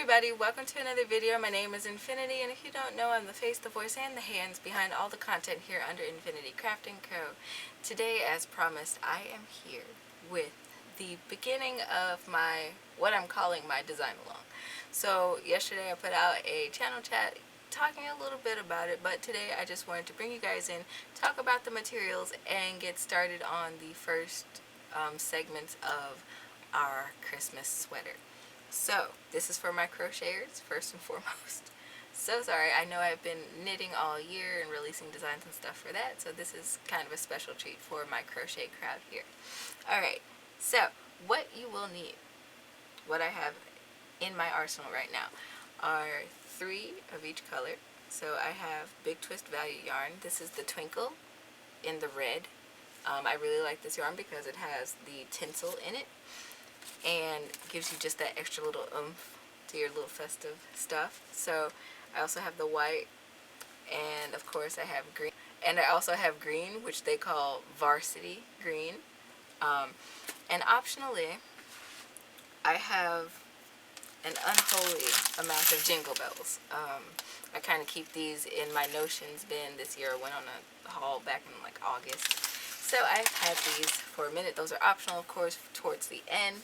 everybody, welcome to another video. My name is Infiniti, and if you don't know, I'm the face, the voice, and the hands behind all the content here under Infiniti Crafting Co. Today, as promised, I am here with the beginning of what I'm calling my design along. So yesterday I put out a channel chat talking a little bit about it, but today I just wanted to bring you guys in, talk about the materials, and get started on the first segments of our Christmas sweater. So, this is for my crocheters, first and foremost. So sorry, I know I've been knitting all year and releasing designs and stuff for that, so this is kind of a special treat for my crochet crowd here. Alright, so what you will need, what I have in my arsenal right now, are 3 of each color. So I have Big Twist Value yarn. This is the Twinkle in the red. I really like this yarn because it has the tinsel in it and gives you just that extra little oomph to your little festive stuff. So I also have the white, and of course I have green, and I also have green, which they call varsity green, and optionally I have an unholy amount of jingle bells. I kind of keep these in my notions bin. This year I went on a haul back in like August, so I've had these for a minute. Those are optional, of course, towards the end.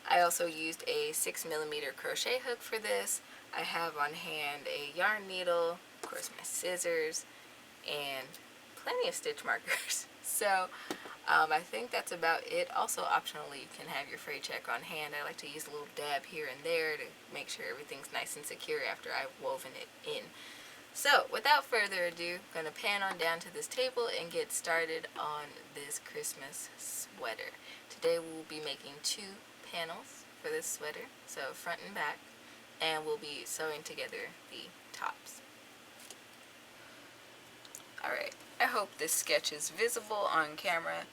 I also used a 6mm crochet hook for this. I have on hand a yarn needle, of course my scissors, and plenty of stitch markers. So I think that's about it. Also, optionally, you can have your fray check on hand. I like to use a little dab here and there to make sure everything's nice and secure after I've woven it in. So, without further ado, I'm going to pan on down to this table and get started on this Christmas sweater. Today we'll be making 2 panels for this sweater, so front and back, and we'll be sewing together the tops. Alright, I hope this sketch is visible on camera.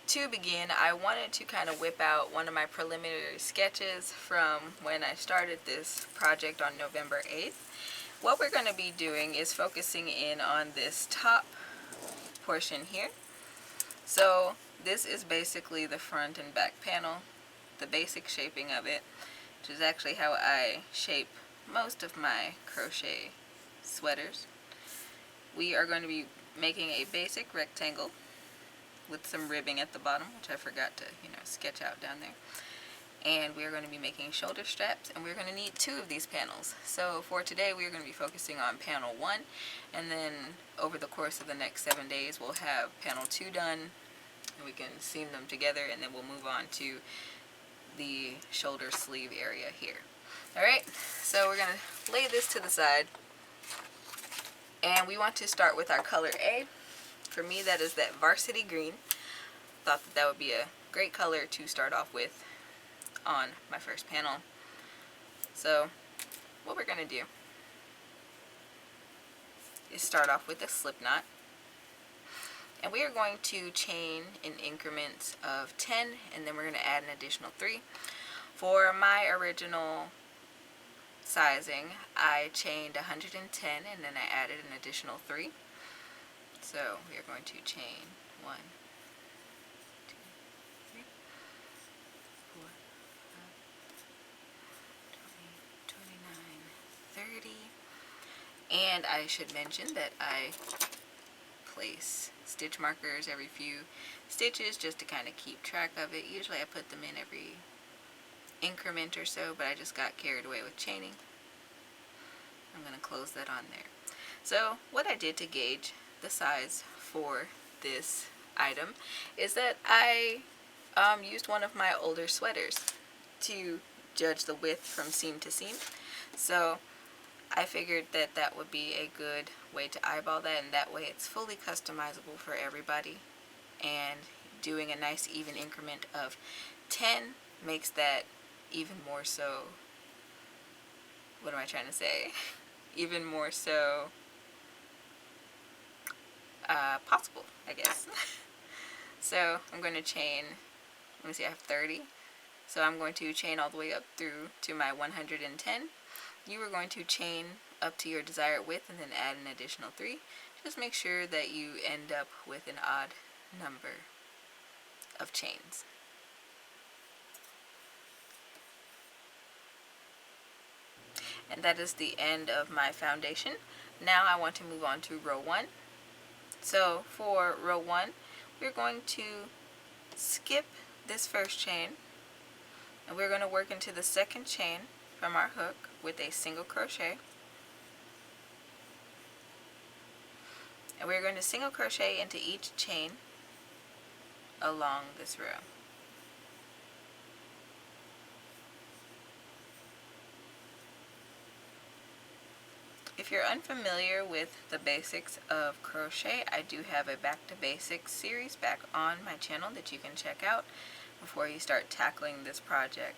To begin, I wanted to kind of whip out one of my preliminary sketches from when I started this project on November 8th. What we're going to be doing is focusing in on this top portion here. So this is basically the front and back panel, the basic shaping of it, which is actually how I shape most of my crochet sweaters. We are going to be making a basic rectangle with some ribbing at the bottom, which I forgot to, sketch out down there. And we are going to be making shoulder straps, and we're going to need 2 of these panels. So for today, we are going to be focusing on panel 1, and then over the course of the next 7 days, we'll have panel 2 done, and we can seam them together, and then we'll move on to the shoulder sleeve area here. Alright, so we're going to lay this to the side, and we want to start with our color A. For me, that is that varsity green. Thought that would be a great color to start off with on my first panel. So what we're going to do is start off with a slip knot, and we are going to chain in increments of 10, and then we're going to add an additional 3. For my original sizing, I chained 110, and then I added an additional 3. So we are going to chain 1, 2, 3, 4, 5, 20, 29, 30. And I should mention that I place stitch markers every few stitches just to kind of keep track of it. Usually I put them in every increment or so, but I just got carried away with chaining. I'm going to close that on there. So what I did to gauge the size for this item is that I used one of my older sweaters to judge the width from seam to seam. So I figured that that would be a good way to eyeball that, and that way it's fully customizable for everybody. And doing a nice even increment of 10 makes that even more so, what am I trying to say? Even more so possible, I guess. So I'm going to chain, let me see, I have 30. So I'm going to chain all the way up through to my 110. You are going to chain up to your desired width and then add an additional 3. Just make sure that you end up with an odd number of chains. And that is the end of my foundation. Now I want to move on to row 1. So for row 1, we're going to skip this first chain, and we're going to work into the second chain from our hook with a single crochet. And we're going to single crochet into each chain along this row. If you're unfamiliar with the basics of crochet, I do have a Back to Basics series back on my channel that you can check out before you start tackling this project.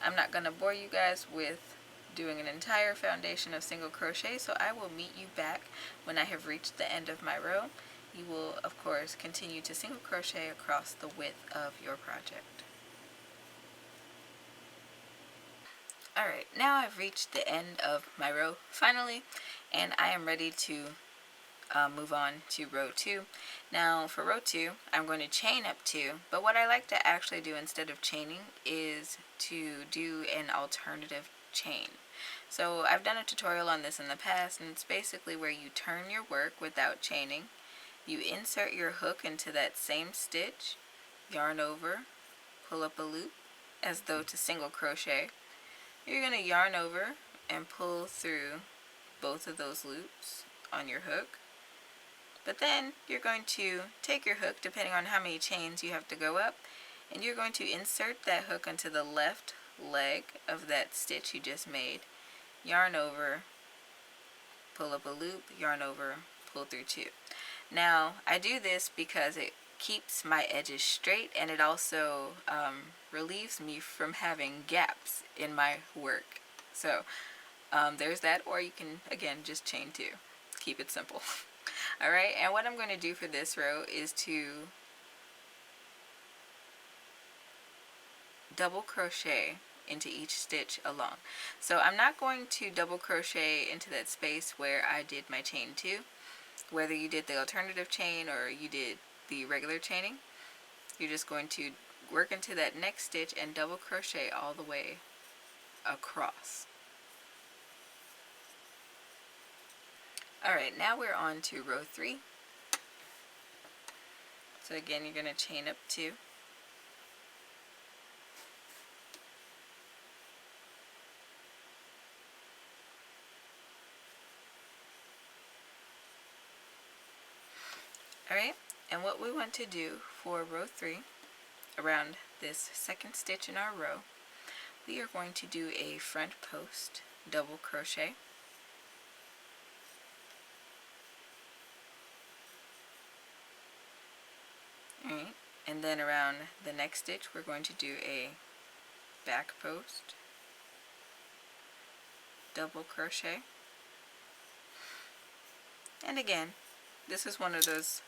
I'm not going to bore you guys with doing an entire foundation of single crochet, so I will meet you back when I have reached the end of my row. You will, of course, continue to single crochet across the width of your project. Alright, now I've reached the end of my row finally, and I am ready to move on to row 2. Now for row 2, I'm going to chain up 2, but what I like to actually do instead of chaining is to do an alternative chain. So I've done a tutorial on this in the past, and it's basically where you turn your work without chaining. You insert your hook into that same stitch, yarn over, pull up a loop as though to single crochet. You're going to yarn over and pull through both of those loops on your hook. But then you're going to take your hook, depending on how many chains you have to go up, and you're going to insert that hook onto the left leg of that stitch you just made. Yarn over, pull up a loop, yarn over, pull through 2. Now I do this because it keeps my edges straight, and it also relieves me from having gaps in my work. So there's that, or you can again just chain 2. Keep it simple. Alright, and what I'm going to do for this row is to double crochet into each stitch along. So I'm not going to double crochet into that space where I did my chain 2. Whether you did the alternative chain or you did the regular chaining, you're just going to work into that next stitch and double crochet all the way across. Alright, now we're on to row 3. So again, you're going to chain up 2. Alright, and what we want to do for row 3, around this second stitch in our row, we are going to do a front post double crochet. Alright, and then around the next stitch we're going to do a back post double crochet. And again, this is one of those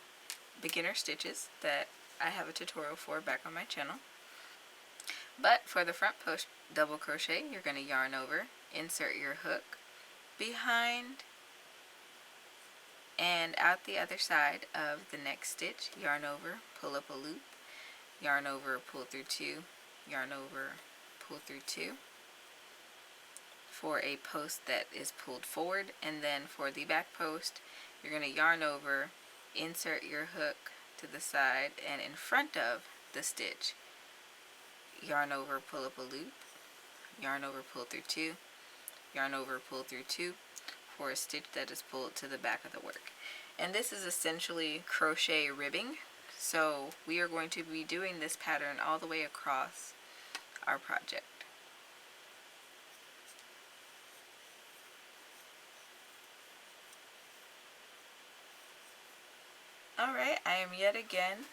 beginner stitches that I have a tutorial for back on my channel. But for the front post double crochet, you're going to yarn over, insert your hook behind and out the other side of the next stitch, yarn over, pull up a loop, yarn over, pull through 2, yarn over, pull through 2 for a post that is pulled forward. And then for the back post, you're going to yarn over, insert your hook to the side and in front of the stitch, yarn over, pull up a loop, yarn over, pull through 2, yarn over, pull through 2 for a stitch that is pulled to the back of the work. And this is essentially crochet ribbing, so we are going to be doing this pattern all the way across our project. Alright, I am yet again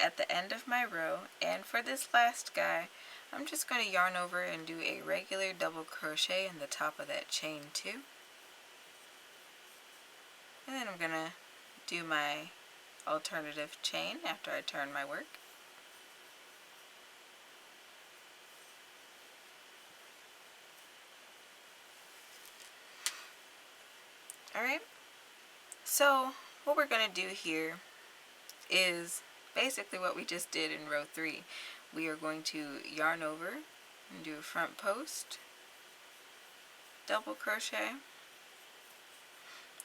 at the end of my row, and for this last guy, I'm just going to yarn over and do a regular double crochet in the top of that chain 2. And then I'm going to do my alternative chain after I turn my work. Alright, so what we're going to do here is basically what we just did in row 3. We are going to yarn over and do a front post, double crochet.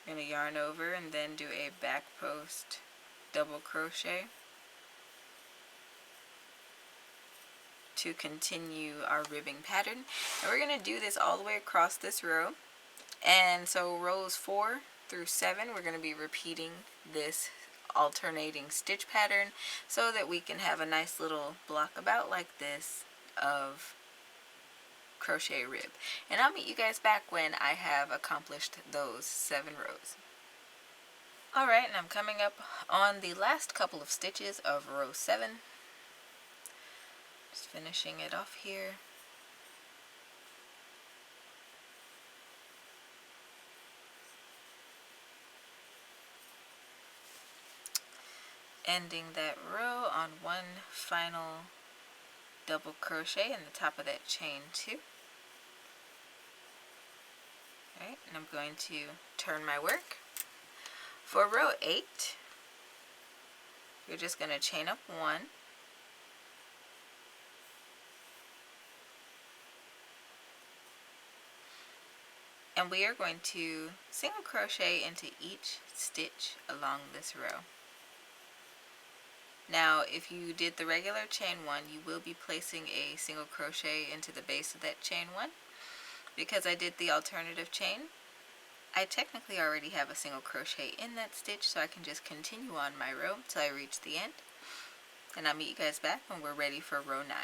I'm going to yarn over and then do a back post double crochet to continue our ribbing pattern. And we're going to do this all the way across this row. And so rows 4 through 7, we're going to be repeating this alternating stitch pattern so that we can have a nice little block about like this of crochet rib. And I'll meet you guys back when I have accomplished those 7 rows. Alright, and I'm coming up on the last couple of stitches of row 7. Just finishing it off here. Ending that row on one final double crochet in the top of that chain 2. Alright, and I'm going to turn my work. For row 8, you're just going to chain up 1. And we are going to single crochet into each stitch along this row. Now, if you did the regular chain 1, you will be placing a single crochet into the base of that chain 1. Because I did the alternative chain, I technically already have a single crochet in that stitch, so I can just continue on my row till I reach the end. And I'll meet you guys back when we're ready for row 9.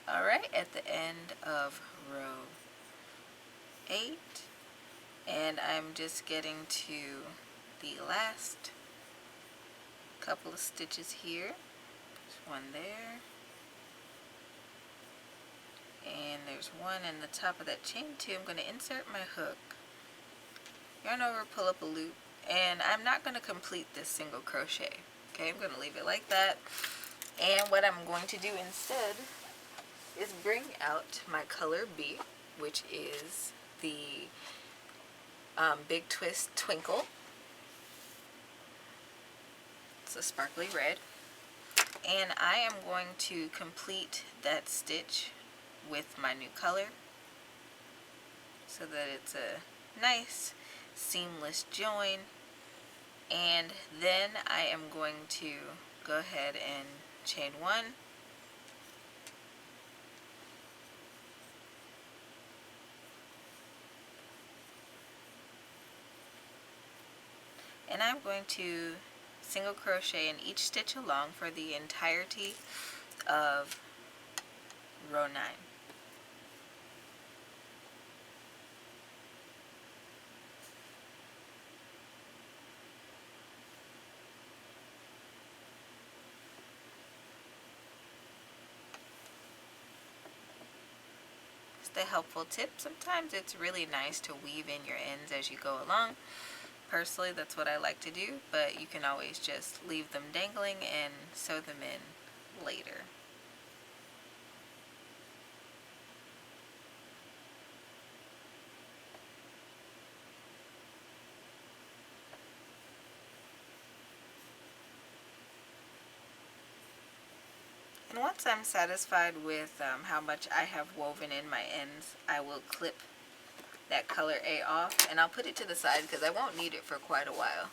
Alright, at the end of row 8, and I'm just getting to the last couple of stitches here. There's one there, and there's one in the top of that chain 2. I'm going to insert my hook, yarn over, pull up a loop, and I'm not going to complete this single crochet. Okay, I'm going to leave it like that. And what I'm going to do instead is bring out my color B, which is the Big Twist Twinkle. It's a sparkly red. And I am going to complete that stitch with my new color so that it's a nice seamless join. And then I am going to go ahead and chain 1, and I'm going to single crochet in each stitch along for the entirety of row 9. Just a helpful tip, sometimes it's really nice to weave in your ends as you go along. Personally, that's what I like to do, but you can always just leave them dangling and sew them in later. And once I'm satisfied with how much I have woven in my ends, I will clip that color A off, and I'll put it to the side because I won't need it for quite a while.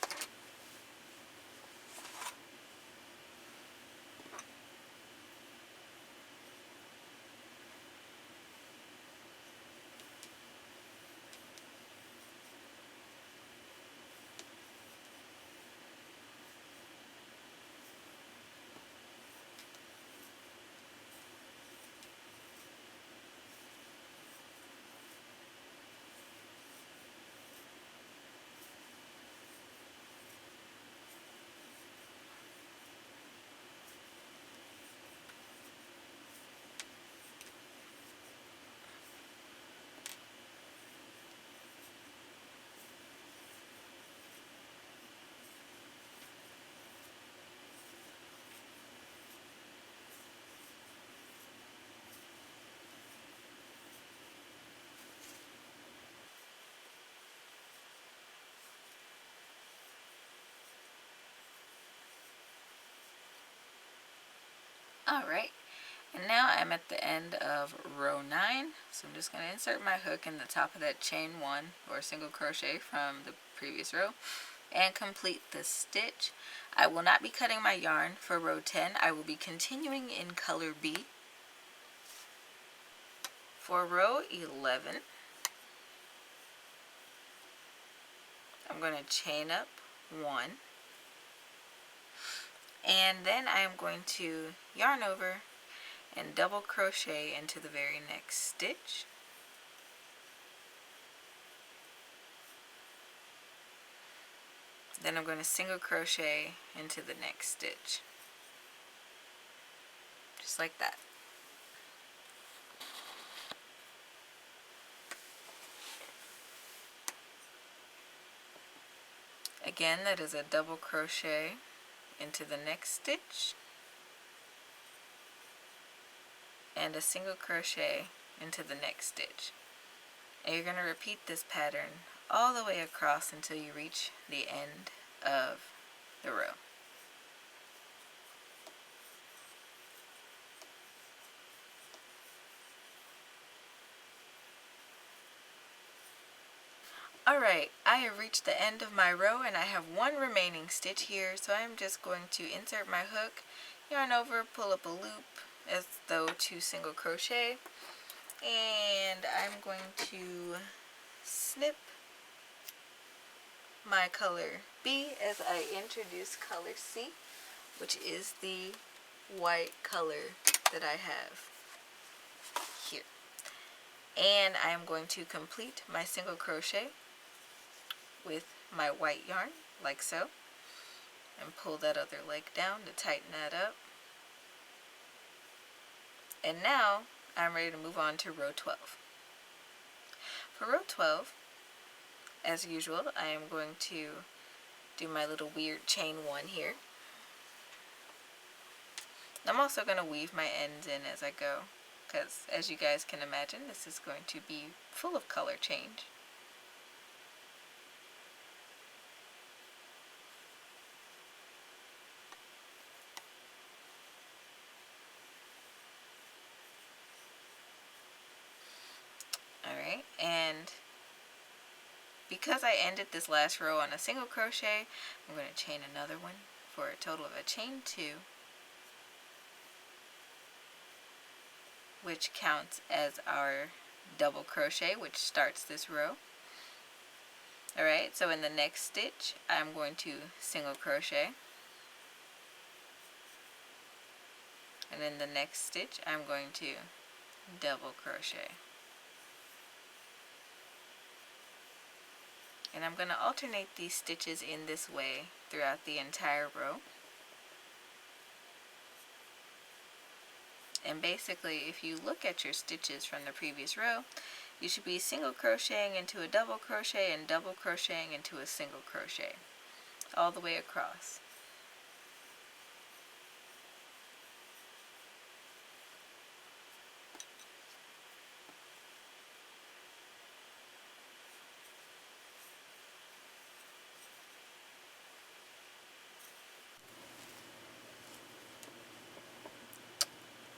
Alright, and now I'm at the end of row 9, so I'm just going to insert my hook in the top of that chain 1 or single crochet from the previous row and complete the stitch. I will not be cutting my yarn for row 10. I will be continuing in color B. For row 11, I'm going to chain up 1, and then I am going to yarn over and double crochet into the very next stitch. Then I'm going to single crochet into the next stitch, just like that. Again, that is a double crochet into the next stitch and a single crochet into the next stitch. And you're going to repeat this pattern all the way across until you reach the end of the row. Alright, I have reached the end of my row and I have one remaining stitch here, so I'm just going to insert my hook, yarn over, pull up a loop as though to single crochet, and I'm going to snip my color B as I introduce color C, which is the white color that I have here. And I am going to complete my single crochet with my white yarn, like so, and pull that other leg down to tighten that up. And now I'm ready to move on to row 12. For row 12, as usual, I am going to do my little weird chain 1 here. I'm also going to weave my ends in as I go, because as you guys can imagine, this is going to be full of color change. Alright, and because I ended this last row on a single crochet, I'm going to chain another one for a total of a chain 2, which counts as our double crochet, which starts this row. Alright, so in the next stitch, I'm going to single crochet, and in the next stitch, I'm going to double crochet. And I'm going to alternate these stitches in this way throughout the entire row. And basically, if you look at your stitches from the previous row, you should be single crocheting into a double crochet and double crocheting into a single crochet all the way across.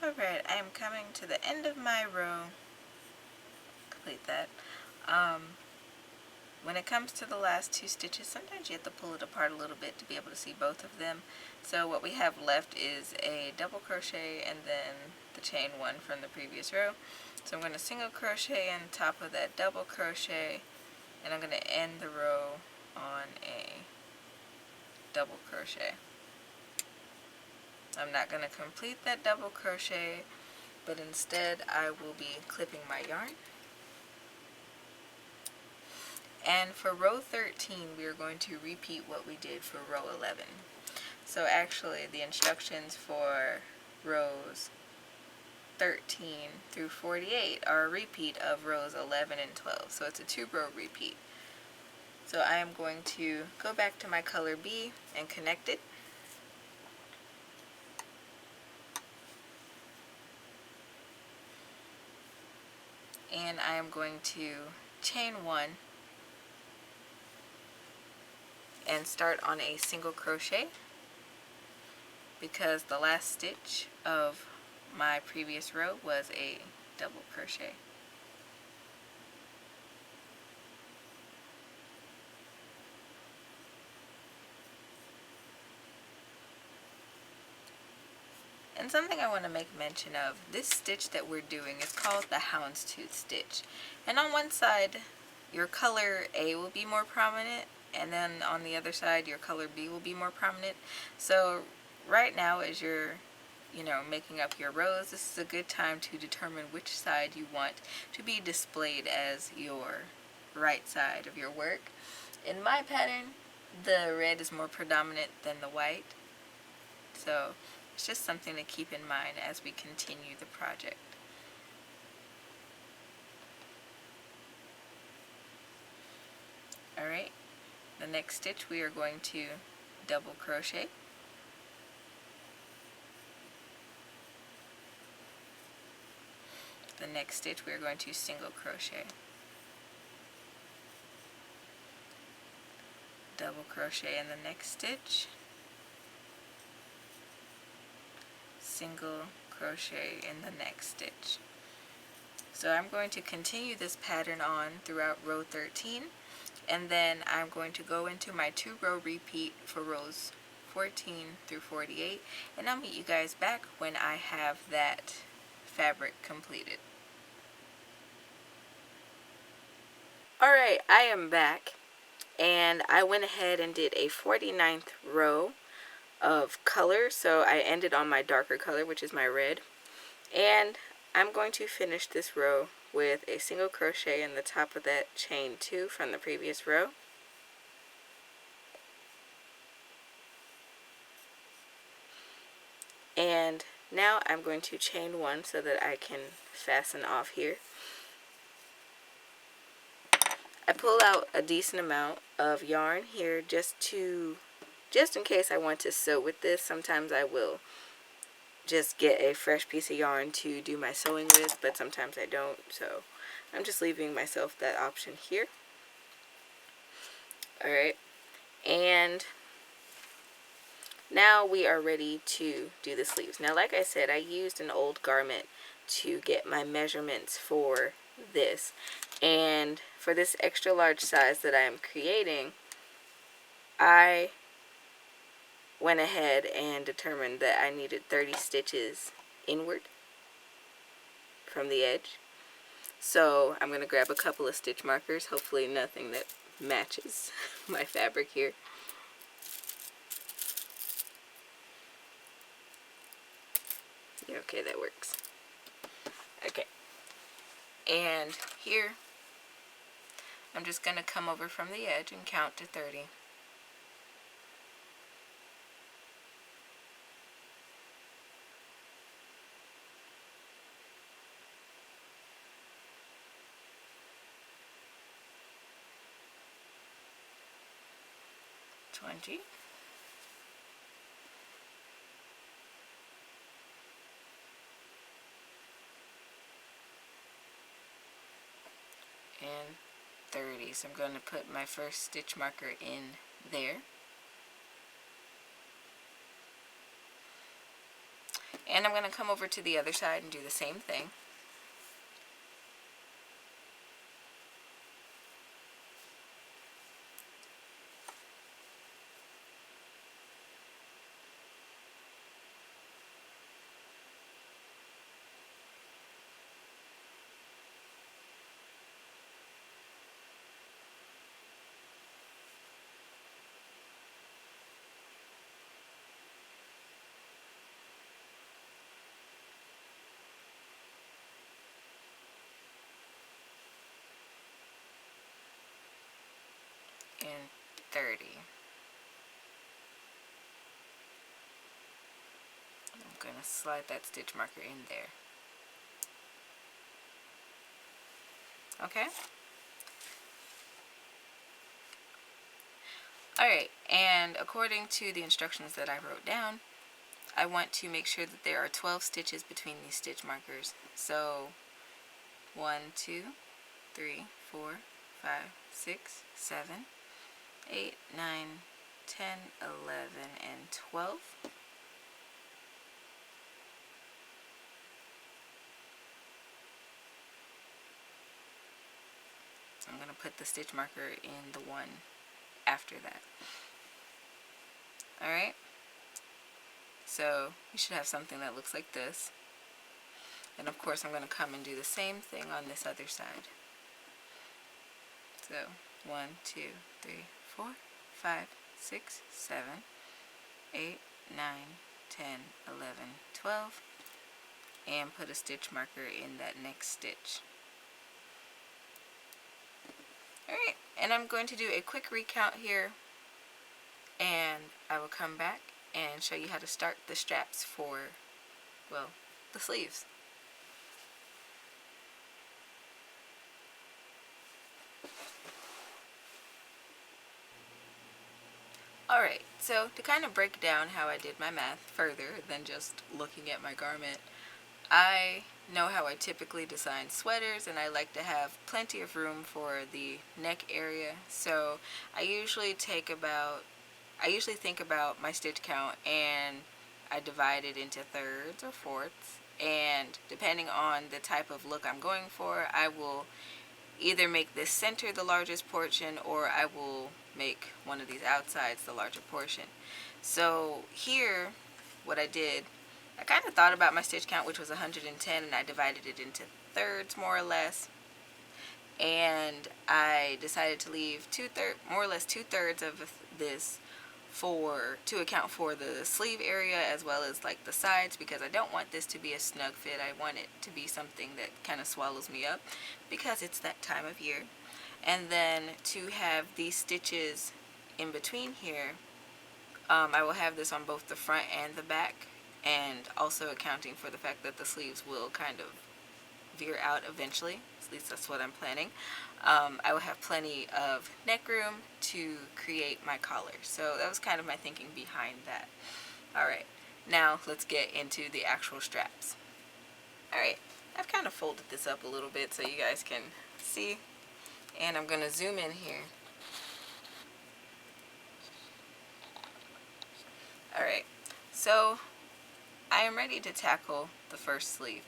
Alright, I am coming to the end of my row. Complete that. When it comes to the last 2 stitches, sometimes you have to pull it apart a little bit to be able to see both of them. So what we have left is a double crochet and then the chain 1 from the previous row. So I'm going to single crochet on top of that double crochet, and I'm going to end the row on a double crochet. I'm not going to complete that double crochet, but instead I will be clipping my yarn. And for row 13, we are going to repeat what we did for row 11. So actually, the instructions for rows 13 through 48 are a repeat of rows 11 and 12. So it's a 2-row repeat. So I am going to go back to my color B and connect it. And I am going to chain 1 and start on a single crochet, because the last stitch of my previous row was a double crochet. And something I want to make mention of, this stitch that we're doing is called the houndstooth stitch. And on one side, your color A will be more prominent, and then on the other side, your color B will be more prominent. So right now, as you're making up your rows, this is a good time to determine which side you want to be displayed as your right side of your work. In my pattern, the red is more predominant than the white. So it's just something to keep in mind as we continue the project. Alright, the next stitch we are going to double crochet. The next stitch we are going to single crochet. Double crochet in the next stitch. Single crochet in the next stitch. So I'm going to continue this pattern on throughout row 13, and then I'm going to go into my 2-row repeat for rows 14 through 48, and I'll meet you guys back when I have that fabric completed. Alright, I am back, and I went ahead and did a 49th row of color, so I ended on my darker color, which is my red, and I'm going to finish this row with a single crochet in the top of that chain 2 from the previous row. And now I'm going to chain 1 so that I can fasten off here. I pull out a decent amount of yarn here just in case I want to sew with this. Sometimes I will just get a fresh piece of yarn to do my sewing with, but sometimes I don't, so I'm just leaving myself that option here. Alright, and now we are ready to do the sleeves. Now, like I said, I used an old garment to get my measurements for this, and for this extra large size that I am creating, I went ahead and determined that I needed 30 stitches inward from the edge. So I'm going to grab a couple of stitch markers, hopefully nothing that matches my fabric here. Yeah, okay, that works. Okay, and here I'm just going to come over from the edge and count to 30. And 30. So I'm going to put my first stitch marker in there. And I'm going to come over to the other side and do the same thing. And 30. I'm going to slide that stitch marker in there. Okay? Alright, and according to the instructions that I wrote down, I want to make sure that there are 12 stitches between these stitch markers. So 1, 2, 3, 4, 5, 6, 7, 8, 9, 10, 11, and 12. I'm going to put the stitch marker in the one after that. Alright, so you should have something that looks like this. And of course I'm going to come and do the same thing on this other side. So 1, 2, 3, 4, 5, 6, 7, 8, 9, 10, 11, 12, and put a stitch marker in that next stitch. Alright, and I'm going to do a quick recount here, and I will come back and show you how to start the straps for, well, the sleeves. Alright, so to kind of break down how I did my math further than just looking at my garment, I know how I typically design sweaters, and I like to have plenty of room for the neck area. So I usually think about my stitch count, and I divide it into thirds or fourths, and depending on the type of look I'm going for, I will either make this center the largest portion, or I will make one of these outsides the larger portion. So here, what I did, I kind of thought about my stitch count, which was 110, and I divided it into thirds more or less, and I decided to leave more or less 2/3 of this to account for the sleeve area as well as like the sides, because I don't want this to be a snug fit. I want it to be something that kind of swallows me up because it's that time of year. And then to have these stitches in between here, I will have this on both the front and the back, and also accounting for the fact that the sleeves will kind of veer out eventually. At least that's what I'm planning. I will have plenty of neck room to create my collar. So that was kind of my thinking behind that. Alright, now let's get into the actual straps. Alright, I've kind of folded this up a little bit so you guys can see, and I'm going to zoom in here. Alright, so I am ready to tackle the first sleeve.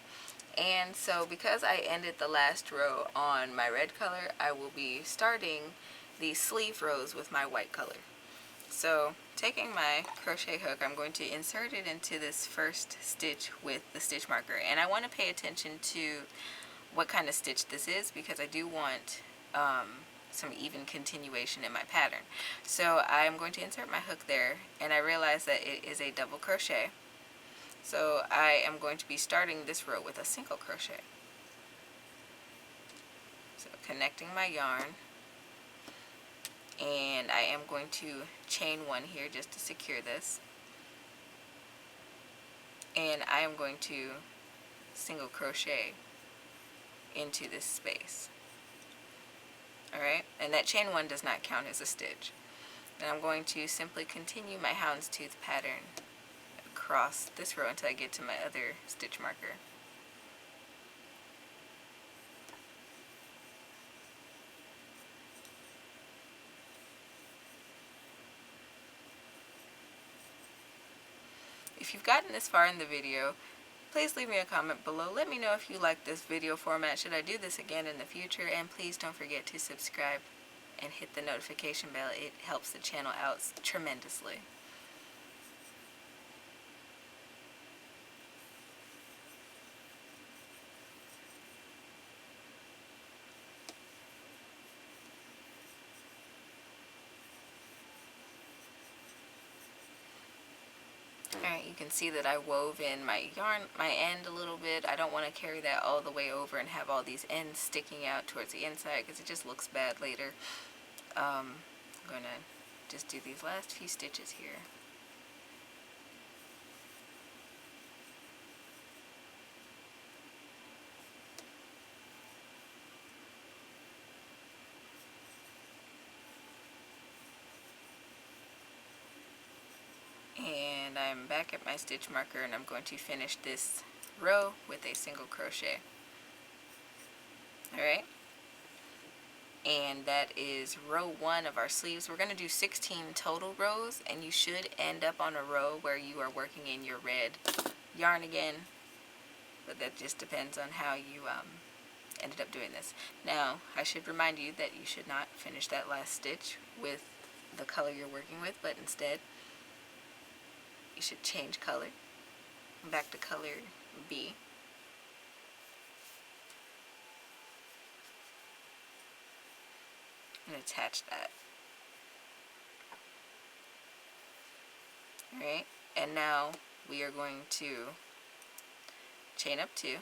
And so because I ended the last row on my red color, I will be starting the sleeve rows with my white color. So taking my crochet hook, I'm going to insert it into this first stitch with the stitch marker. And I want to pay attention to what kind of stitch this is, because I do want some even continuation in my pattern. So I'm going to insert my hook there, and I realize that it is a double crochet. So I am going to be starting this row with a single crochet. So connecting my yarn, and I am going to chain one here just to secure this, and I am going to single crochet into this space. Alright, and that chain one does not count as a stitch. And I'm going to simply continue my houndstooth pattern across this row until I get to my other stitch marker. If you've gotten this far in the video, please leave me a comment below. Let me know if you like this video format. Should I do this again in the future? And please don't forget to subscribe and hit the notification bell. It helps the channel out tremendously. Alright, you can see that I wove in my yarn, my end a little bit. I don't want to carry that all the way over and have all these ends sticking out towards the inside, because it just looks bad later. I'm going to just do these last few stitches here. And I'm back at my stitch marker, and I'm going to finish this row with a single crochet. Alright, and that is row 1 of our sleeves. We're going to do 16 total rows, and you should end up on a row where you are working in your red yarn again, but that just depends on how you ended up doing this. Now, I should remind you that you should not finish that last stitch with the color you're working with, but instead, you should change color back to color B. And attach that. Alright, and now we are going to chain up 2.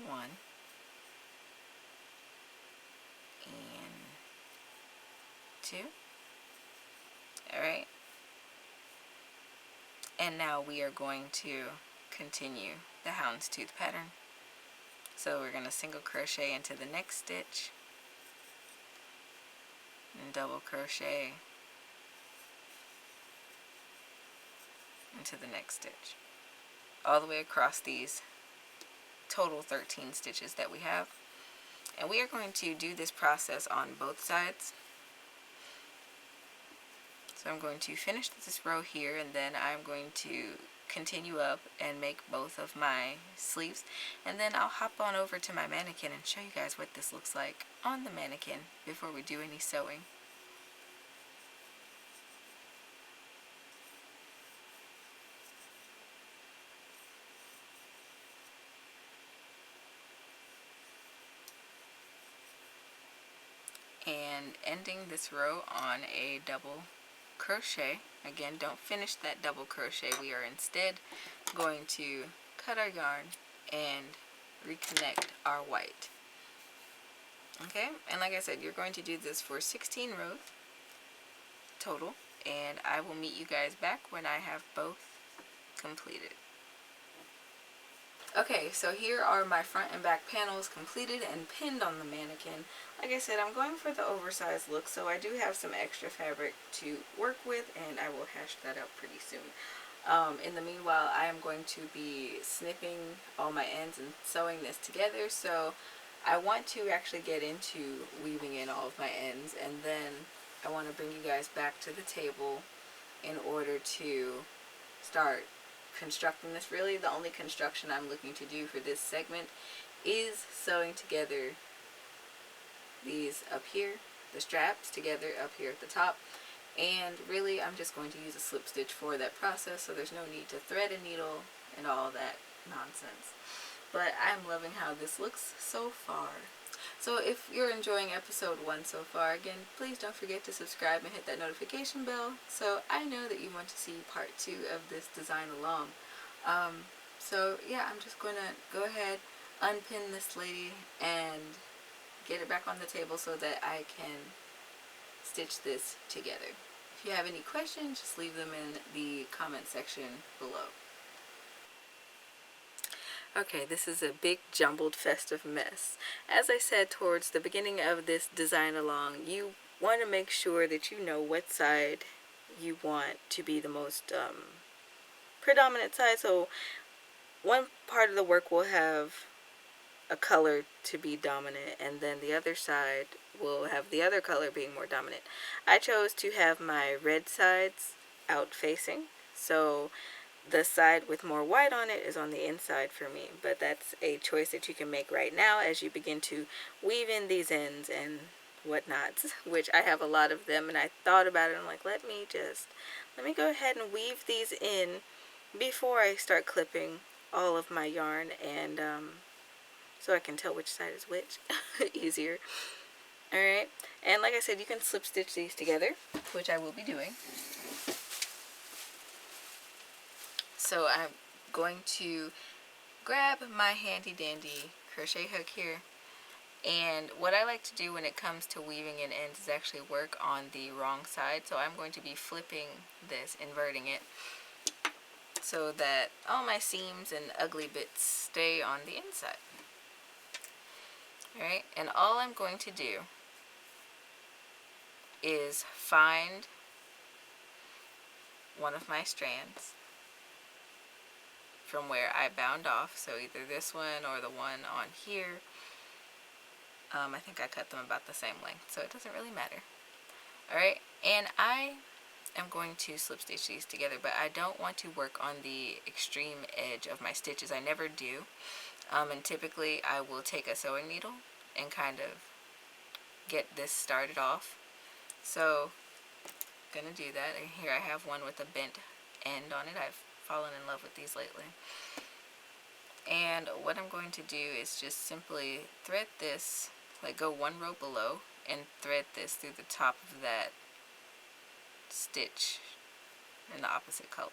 One and 2. Alright, and now we are going to continue the houndstooth pattern. So we're going to single crochet into the next stitch and double crochet into the next stitch, all the way across these total 13 stitches that we have. And we are going to do this process on both sides. So I'm going to finish this row here, and then I'm going to continue up and make both of my sleeves, and then I'll hop on over to my mannequin and show you guys what this looks like on the mannequin before we do any sewing. And ending this row on a double crochet. Again, don't finish that double crochet. We are instead going to cut our yarn and reconnect our white. Okay, and like I said, you're going to do this for 16 rows total, and I will meet you guys back when I have both completed. Okay, so here are my front and back panels completed and pinned on the mannequin. Like I said, I'm going for the oversized look, so I do have some extra fabric to work with, and I will hash that out pretty soon. In the meanwhile, I am going to be snipping all my ends and sewing this together, so I want to actually get into weaving in all of my ends, and then I want to bring you guys back to the table in order to start constructing this. Really, the only construction I'm looking to do for this segment is sewing together these up here, the straps together up here at the top, and really I'm just going to use a slip stitch for that process, so there's no need to thread a needle and all that nonsense. But I'm loving how this looks so far. So if you're enjoying episode 1 so far, again, please don't forget to subscribe and hit that notification bell so I know that you want to see part 2 of this design along. So yeah, I'm just going to go ahead, unpin this lady, and get it back on the table so that I can stitch this together. If you have any questions, just leave them in the comment section below. Okay, this is a big jumbled festive mess. As I said towards the beginning of this design along, you want to make sure that you know what side you want to be the most predominant side. So one part of the work will have a color to be dominant, and then the other side will have the other color being more dominant. I chose to have my red sides out facing, so the side with more white on it is on the inside for me, but that's a choice that you can make right now as you begin to weave in these ends and whatnots, which I have a lot of them, and I thought about it. I'm like, let me go ahead and weave these in before I start clipping all of my yarn, and so I can tell which side is which easier. Alright, and like I said, you can slip stitch these together, which I will be doing. So I'm going to grab my handy dandy crochet hook here, and what I like to do when it comes to weaving in ends is actually work on the wrong side. So I'm going to be flipping this, inverting it, so that all my seams and ugly bits stay on the inside. Alright, and all I'm going to do is find one of my strands from where I bound off, so either this one or the one on here. I think I cut them about the same length, so it doesn't really matter. Alright, and I am going to slip stitch these together, but I don't want to work on the extreme edge of my stitches. I never do. And typically I will take a sewing needle and kind of get this started off. So I'm gonna do that. And here I have one with a bent end on it. I've fallen in love with these lately. And what I'm going to do is just simply thread this, like go one row below and thread this through the top of that stitch in the opposite color.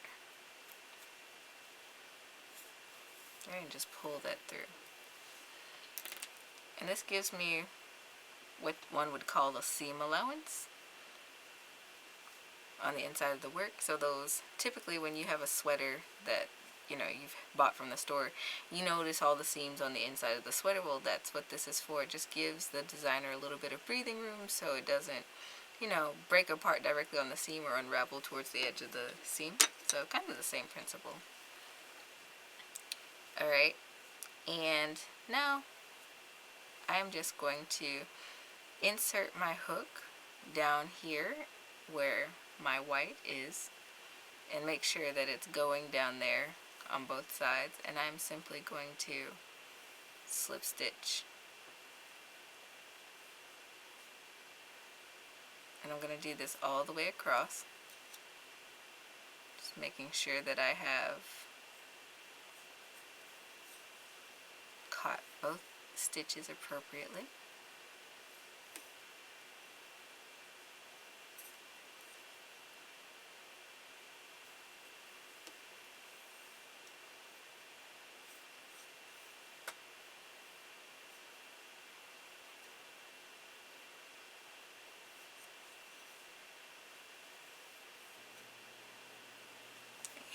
And just pull that through. And this gives me what one would call a seam allowance on the inside of the work. So those, typically when you have a sweater that you've bought from the store, you notice all the seams on the inside of the sweater. Well, that's what this is for. It just gives the designer a little bit of breathing room so it doesn't break apart directly on the seam or unravel towards the edge of the seam. So kind of the same principle. Alright, and now I'm just going to insert my hook down here where my white is and make sure that it's going down there on both sides, and I'm simply going to slip stitch. And I'm going to do this all the way across, just making sure that I have caught both stitches appropriately.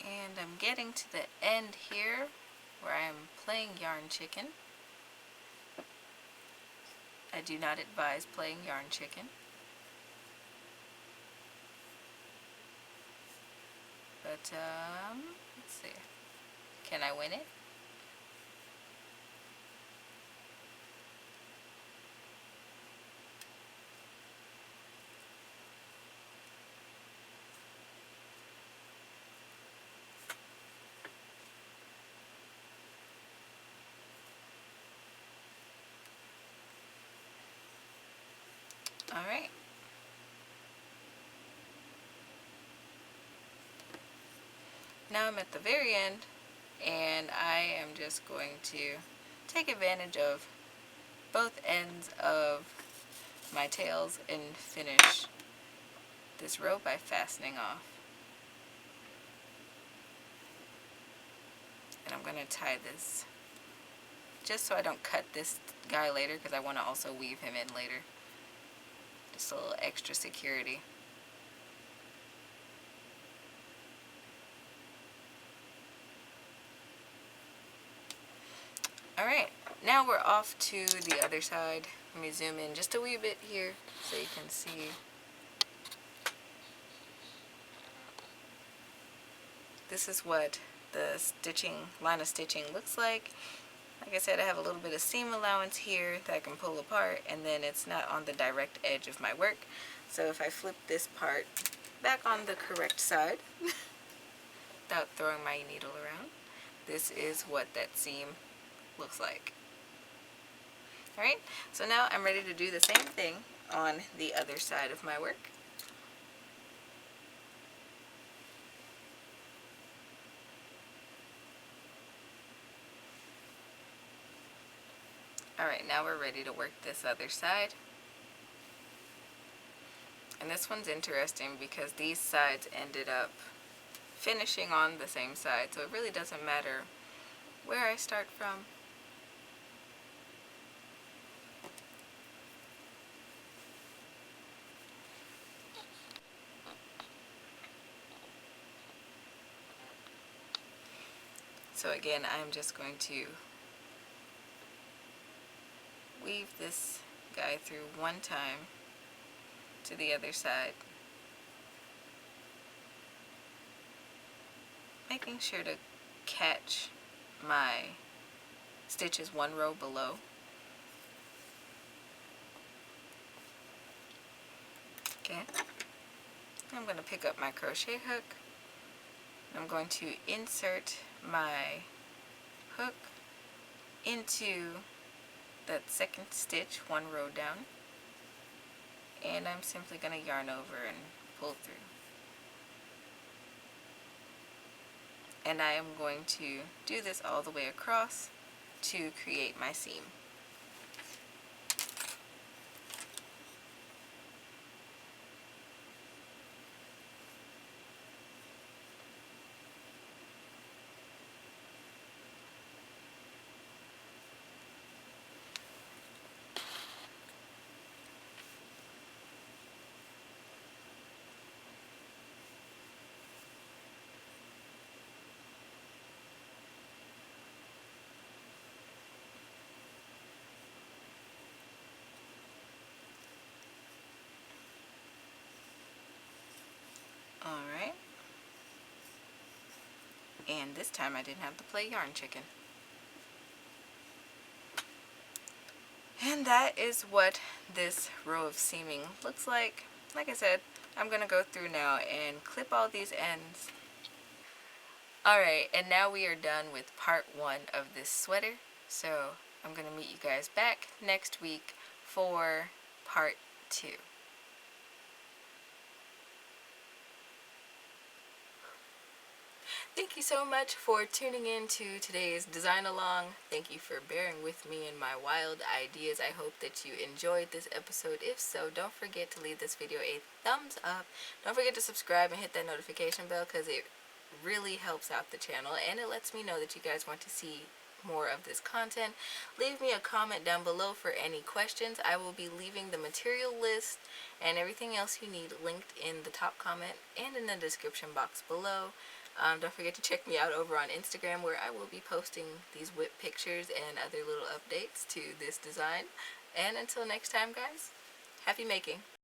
And I'm getting to the end here where I'm playing yarn chicken. I do not advise playing yarn chicken. But let's see. Can I win it? Alright. Now I'm at the very end, and I am just going to take advantage of both ends of my tails and finish this row by fastening off. And I'm going to tie this just so I don't cut this guy later, because I want to also weave him in later. Just a little extra security. Alright, now we're off to the other side. Let me zoom in just a wee bit here so you can see. This is what the line of stitching looks like. Like I said, I have a little bit of seam allowance here that I can pull apart, and then it's not on the direct edge of my work. So if I flip this part back on the correct side without throwing my needle around, this is what that seam looks like. Alright, so now I'm ready to do the same thing on the other side of my work. Alright, now we're ready to work this other side. And this one's interesting because these sides ended up finishing on the same side, so it really doesn't matter where I start from. So again, I'm just going to weave this guy through one time to the other side, making sure to catch my stitches one row below. Okay, I'm going to pick up my crochet hook. I'm going to insert my hook into that second stitch one row down, and I'm simply going to yarn over and pull through. And I am going to do this all the way across to create my seam. Alright, and this time I didn't have to play yarn chicken. And that is what this row of seaming looks like. Like I said, I'm going to go through now and clip all these ends. Alright, and now we are done with part 1 of this sweater. So I'm going to meet you guys back next week for part 2. Thank you so much for tuning in to today's design along. Thank you for bearing with me and my wild ideas. I hope that you enjoyed this episode. If so, don't forget to leave this video a thumbs up. Don't forget to subscribe and hit that notification bell, because it really helps out the channel and it lets me know that you guys want to see more of this content. Leave me a comment down below for any questions. I will be leaving the material list and everything else you need linked in the top comment and in the description box below. Don't forget to check me out over on Instagram, where I will be posting these whip pictures and other little updates to this design. And until next time, guys, happy making!